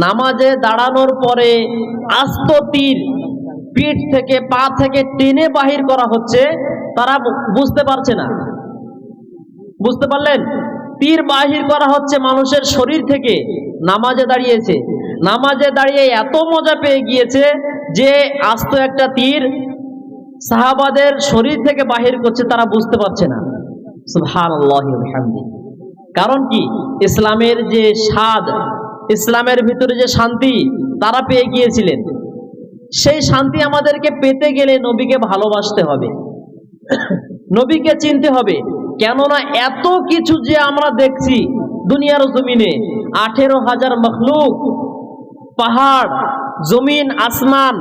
নামাজে দাঁড়ানোর পরে আস্ত তীর পিঠ থেকে পা থেকে টেনে বাহির করা হচ্ছে, তারা বুঝতে পারছে না। বুঝতে পারলেন? তীর বাহির করা হচ্ছে মানুষের শরীর থেকে, নামাজে দাঁড়িয়েছে। নামাজে দাঁড়িয়ে এত মজা পেয়ে গিয়েছে যে আস্ত একটা তীর সাহাবাদের শরীর থেকে বাহির করছে, তারা বুঝতে পারছে না। সুবহানাল্লাহি ওয়া বিহামদিহি। কারণ কি? ইসলামের যে স্বাদ, ইসলামের ভিতরে যে শান্তি তারা পেয়ে গিয়েছিলেন। সেই শান্তি আমাদেরকে পেতে গেলে নবীকে ভালোবাসতে হবে, নবীকে চিনতে হবে। কেননা এত কিছু যে আমরা দেখছি দুনিয়ার জমিনে, 18,000 মখলুক, পাহাড়, জমিন, আসমান,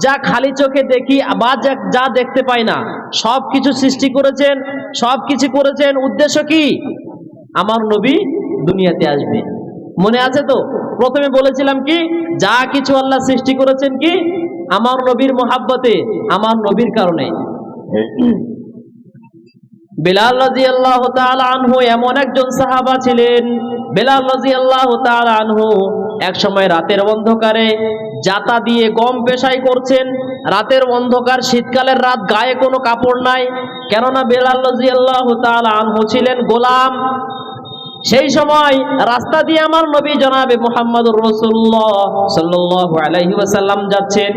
যা খালি চোখে দেখি বা যা দেখতে পাই না, সব কিছু সৃষ্টি করেছেন, সব কিছু করেছেন। উদ্দেশ্য কি? আমার নবী দুনিয়াতে আসবে। মনে আছে তো? প্রথমে বলেছিলাম কি, যা কিছু আল্লাহ সৃষ্টি করেছেন কি আমার নবীর মোহাব্বতে, আমার নবীর কারণে। বেলাল রাদিয়াল্লাহু তাআলা আনহু এমন একজন সাহাবা ছিলেন। বেলাল রাদিয়াল্লাহু তাআলা আনহু এক সময় রাতের অন্ধকারে জাতা দিয়ে গম পেশাই করছেন। রাতের অন্ধকার, শীতকালের রাত, গায়ে কোনো কাপড় নাই। কেননা বেলাল রাদিয়াল্লাহু তাআলা আনহু ছিলেন গোলাম। সেই সময় রাস্তা দিয়ে আমার নবী জনাবে মুহাম্মদুর রাসূলুল্লাহ সাল্লাল্লাহু আলাইহি ওয়াসাল্লাম যাচ্ছেন।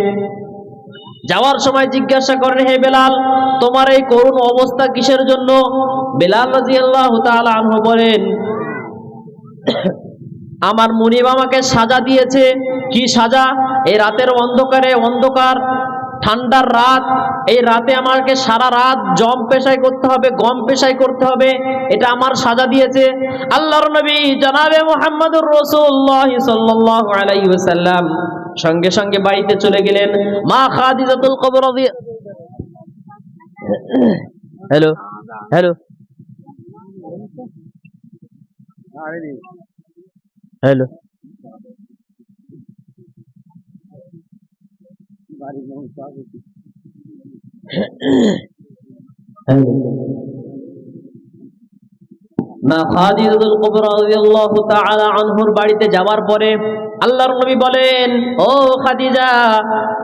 যাওয়ার সময় জিজ্ঞাসা করেন, হে বেলাল, তোমার এই করুণ অবস্থা কিসের জন্য? বেলাল রাদিয়াল্লাহু তাআলা আনহু বলেন, আমার মুনিব আমাকে সাজা দিয়েছে। কি সাজা? এই রাতের অন্ধকারে, অন্ধকার ঠান্ডার রাত, এই রাতে আমাকে সারা রাত জম পেশাই করতে হবে, গম পেশাই করতে হবে, এটা আমার সাজা দিয়েছে। আল্লাহর নবী জনাবে মুহাম্মদুর রাসূলুল্লাহ সাল্লাল্লাহু আলাইহি ওয়াসাল্লাম সঙ্গে সঙ্গে বাড়িতে চলে গেলেন। মা খাদিজাতুল কুবরা হ্যালো হ্যালো হ্যালো মা খাদিজাতুল কুবরা রাদিয়াল্লাহু তাআলা আনহুর বাড়িতে যাওয়ার পরে আল্লাহর নবী বলেন, ও খাদিজা,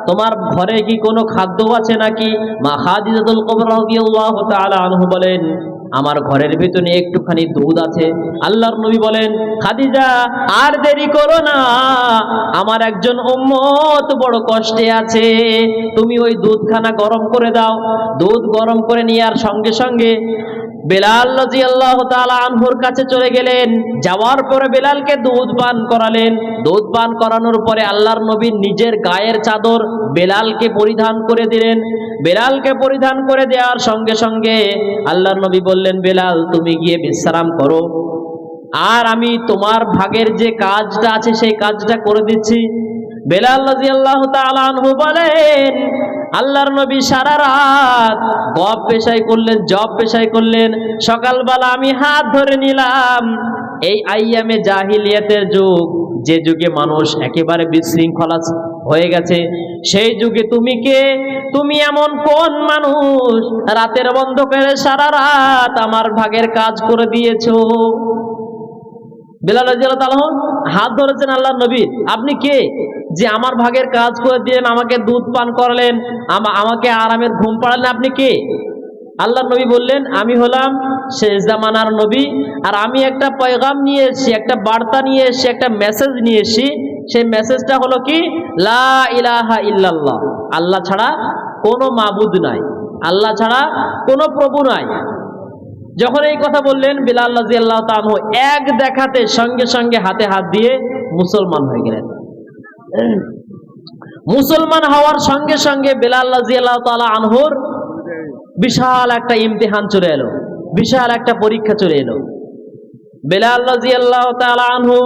তোমার ঘরে কি কোনো খাদ্য আছে নাকি? মা খাদিজাতুল কুবরা রাদিয়াল্লাহু তাআলা আনহু বলেন, আমার ঘরের ভিতরে একটুখানি দুধ আছে। আল্লাহর নবী বলেন, খাদিজা, আর দেরি করো না, আমার একজন উম্মত বড় কষ্টে আছে, তুমি ওই দুধখানা গরম করে দাও। দুধ গরম করে নেওয়ার সঙ্গে সঙ্গে বেলাল রাদিয়াল্লাহু তাআলা আনহুর কাছে চলে গেলেন। যাওয়ার পরে বেলালকে দুধ পান করালেন। দুধ পান করানোর পরে আল্লাহর নবী নিজের গায়ের চাদর বেলালকে পরিধান করে দিলেন। বেলালকে পরিধান করে দেওয়ার সঙ্গে সঙ্গে আল্লাহর নবী বললেন, বেলাল, তুমি গিয়ে বিশ্রাম করো, আর আমি তোমার ভাগের যে কাজটা আছে সেই কাজটা করে দিচ্ছি। বেলাল রাদিয়াল্লাহু তাআলা আনহু বলেন, আল্লাহর নবী সারা রাত গব পেশাই করলেন, জব পেশাই করলেন। সকালবেলা আমি হাত ধরে নিলাম। এই আইয়ামে জাহিলিয়াতের যুগ, যে যুগে মানুষ একেবারে বিশৃঙ্খলা হয়ে গেছে, সেই যুগে তুমি কে? তুমি এমন কোন মানুষ রাতের অন্ধকারে সারা রাত আমার ভাগের কাজ করে দিয়েছো? বেলাল রাদিয়াল্লাহু তাআলা হাত ধরেছেন আল্লাহর নবীর, আপনি কে যে আমার ভাগের কাজ করে দিলেন, আমাকে দুধ পান করালেন, আমাকে আরামের ঘুম পাড়ালেন, আপনি কে? আল্লাহর নবী বললেন, আমি হলাম শেষ জামানার নবী, আর আমি একটা পয়গাম নিয়ে এসেছি, একটা বার্তা নিয়ে এসেছি, একটা মেসেজ নিয়ে এসেছি। সেই মেসেজটা হলো কি, লা ইলাহা ইল্লাল্লাহ, আল্লাহ ছাড়া কোনো মাবুদ নাই, আল্লাহ ছাড়া কোনো প্রভু নাই। যখন এই কথা বললেন, বেলাল রাদিয়াল্লাহু তাআলা আনহু এক দেখাতে সঙ্গে সঙ্গে হাতে হাত দিয়ে মুসলমান হয়ে গেলেন। মুসলমান হওয়ার সঙ্গে সঙ্গে বেলাল রাদিয়াল্লাহু তাআলা আনহুর বিশাল একটা ইমতিহান চলে এলো, বিশাল একটা পরীক্ষা চলে এলো। বেলাল রাদিয়াল্লাহু তাআলা আনহু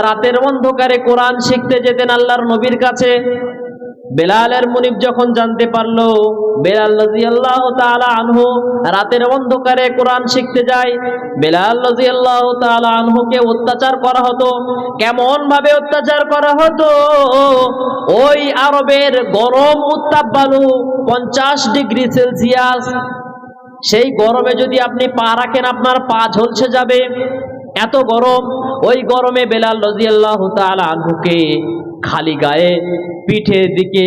রাতের অন্ধকারে কোরআন শিখতে যেতেন আল্লাহর নবীর কাছে। বেলালের মুনিব যখন জানতে পারলো বেলাল রাদিয়াল্লাহু তাআলা আনহু রাতের অন্ধকারে কোরআন শিখতে যায়, বেলাল রাদিয়াল্লাহু তাআলা আনহুকে অত্যাচার করা হতো। কেমন ভাবে অত্যাচার করা হতো? ওই আরবের গরম উত্তাপ বালু 50 ডিগ্রি সেলসিয়াস, সেই গরমে যদি আপনি পা রাখেন আপনার পা ঝলসে যাবে। এত গরম। ওই গরমে বেলাল রাদিয়াল্লাহু তাআলা আনহুকে খালি গায়ে পিঠের দিকে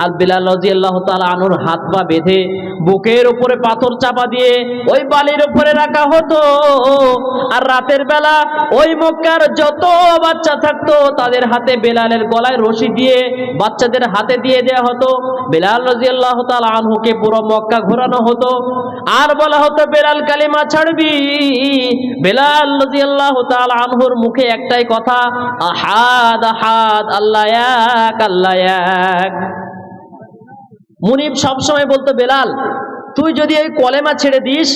আর বেলাল রাদিয়াল্লাহু তাআলা আনহুর হাত পা বেঁধে বুকের উপরে পাথর চাপা দিয়ে ওই বালির উপরে রাখা হতো। আর রাতের বেলা ওই মক্কার যত বাচ্চা থাকতো তাদের হাতে বেলালের গলায় রশি দিয়ে বাচ্চাদের হাতে দিয়ে দেওয়া হতো। বেলাল রাদিয়াল্লাহু তাআলা আনহুকে পুরো মক্কা ঘোরানো হতো আর বলা হতো, বেলাল কালিমা ছাড়বি? বেলাল রাদিয়াল্লাহু তাআলা আনহুর মুখে একটাই কথা, আহাদ আহাদ, আল্লাহ এক, আল্লাহ এক। মুনিব সবসময় বলতো, বেলাল তুই যদি ওই কলেমা ছেড়ে দিস,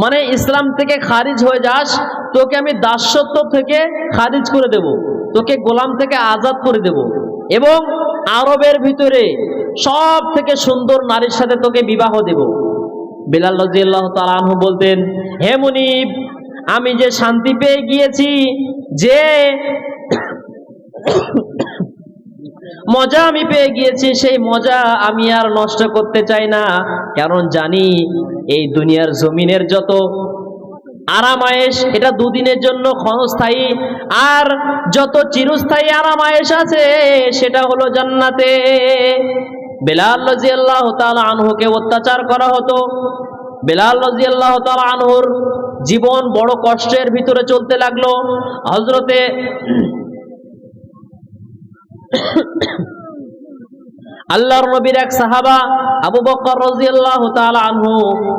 মানে ইসলাম থেকে খারিজ হয়ে যাস, তোকে আমি দাসত্ব থেকে খারিজ করে দেব, তোকে গোলাম থেকে আজাদ করে দেব, এবং আরবের ভিতরে সব থেকে সুন্দর নারীর সাথে তোকে বিবাহ দেব। বেলাল রাদিয়াল্লাহু তাআলা আনহু বলতেন, হে মুনিব, আমি যে শান্তি পেয়ে গিয়েছি, যে মজা আমি পেয়ে গিয়েছি, সেই মজা আমি আর নষ্ট করতে চাই না। কারণ জানি এই দুনিয়ার জমিনের যত আরামায়েশ এটা দুদিনের জন্য ক্ষণস্থায়ী, আর যত চিরস্থায়ী আরামায়েশ আছে সেটা হলো জান্নাতে। বেলাল রাদিয়াল্লাহু তাআলা আনহুকে অত্যাচার করা হতো। বেলাল রাদিয়াল্লাহু তাআলা আনহুর জীবন বড় কষ্টের ভিতরে চলতে লাগলো। হযরতে আল্লাহর নবীর এক সাহাবা আবু বকর রাদিয়াল্লাহু তাআলা আনহু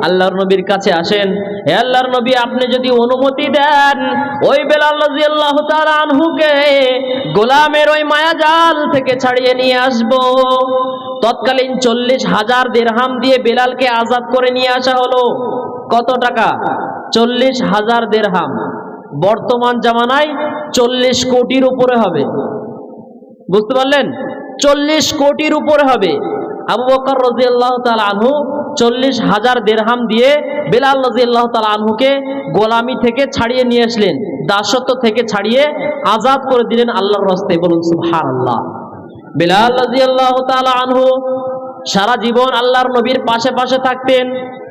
আল্লাহর নবীর কাছে আসেন, হে আল্লাহর নবী, আপনি যদি অনুমতি দেন ওই বেলাল রাদিয়াল্লাহু তাআলা আনহুকে গোলামের ওই মায়াজাল থেকে ছাড়িয়ে নিয়ে আসব। তৎকালীন 40,000 দিরহাম দিয়ে বেলালকে আজাদ করে নিয়ে আসা হলো। কত টাকা? 40,000 দিরহাম। বর্তমান জামানায় 40 কোটির উপরে হবে। বুঝতে পারলেন? 40 কোটির উপরে হবে। আবু বকর রাদিয়াল্লাহু তাআলা আনহু 40,000 দিরহাম দিয়ে বেলাল রাদিয়াল্লাহু তাআলা আনহুকে গোলামি থেকে ছাড়িয়ে নিয়ে আসলেন, দাসত্ব থেকে ছাড়িয়ে আজাদ করে দিলেন আল্লাহর রাস্তায়। বলুন সুবহানাল্লাহ। বেলাল রাদিয়াল্লাহু তাআলা আনহু সারা জীবন আল্লাহর নবীর পাশে পাশে থাকতেন।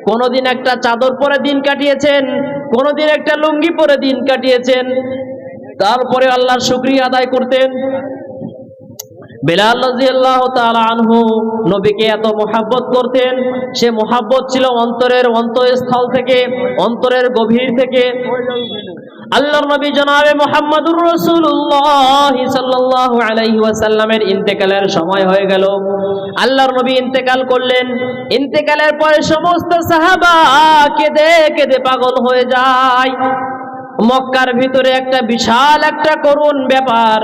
কোনদিন একটা চাদর পরে দিন কাটিয়েছেন, কোনদিন একটা লুঙ্গি পরে দিন কাটিয়েছেন। তারপরে আল্লাহর শুকরিয়া আদায় করতেন। বেলাল রাদিয়াল্লাহু তাআলা আনহু নবীকে এত মুহাব্বত করতেন, সে মুহাব্বত ছিল অন্তরের অন্তঃস্থল থেকে, অন্তরের গভীর থেকে। আল্লাহর নবী জনাবে মুহাম্মদুর রাসূলুল্লাহ সাল্লাল্লাহু আলাইহি ওয়াসাল্লামের ইন্তেকালের সময় হয়ে গেল। আল্লাহর নবী ইন্তেকাল করলেন। ইন্তেকালের পরে সমস্ত সাহাবা কেঁদে কেঁদে পাগল হয়ে যায়। মক্কার ভিতরে একটা বিশাল একটা করুণ ব্যাপার।